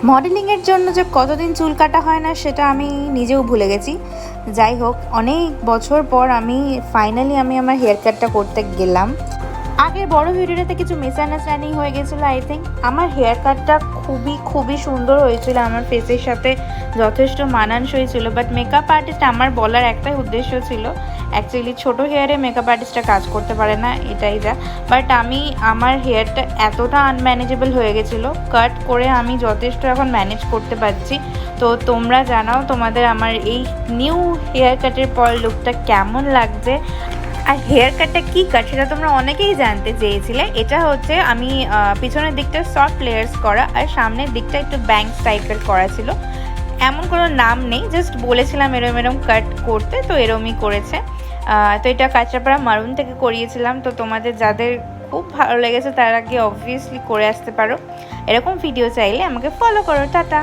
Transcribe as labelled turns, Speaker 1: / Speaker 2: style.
Speaker 1: মডেলিংয়ের জন্য যে কতদিন চুল কাটা হয় না সেটা আমি নিজেও ভুলে গেছি। যাই হোক, অনেক বছর পর ফাইনালি আমার হেয়ার কাটটা করতে গেলাম। আগের বড় ভিডিওটাতে কিছু মিসআন্ডারস্ট্যান্ডিং হয়ে গেছিলো। আই থিঙ্ক আমার হেয়ার কাটটা খুবই সুন্দর হয়েছিল, আমার ফেসের সাথে যথেষ্ট মানানসই ছিল। বাট মেকআপ আর্টিস্ট, আমার বলার একটাই উদ্দেশ্য ছিল, অ্যাকচুয়ালি ছোটো হেয়ারে মেকআপ আর্টিস্টরা কাজ করতে পারে না, এটাই যা। বাট আমার হেয়ারটা এতটা আনম্যানেজেবল হয়ে গেছিলো, কাট করে আমি যথেষ্ট এখন ম্যানেজ করতে পারছি। তো তোমরা জানাও তোমাদের আমার এই নিউ হেয়ার কাটের পর লুকটা কেমন লাগছে। আর হেয়ার কাটটা কী কাট সেটা তোমরা অনেকেই জানতে চেয়েছিলে। এটা হচ্ছে আমি পিছনের দিকটা সফট লেয়ার্স করা আর সামনের দিকটা একটু ব্যাংক টাইপের করা ছিল। এমন কোনো নাম নেই, জাস্ট বলেছিলাম এরম কাট করতে, তো এরমই করেছে। তো এটা কাঁচরাপাড়া মারুন থেকে করিয়েছিলাম। তো তোমাদের যাদের খুব ভালো লেগেছে তারা গিয়ে অবভিয়াসলি করে আসতে পারো। এরকম ভিডিও চাইলে আমাকে ফলো করো। টাটা।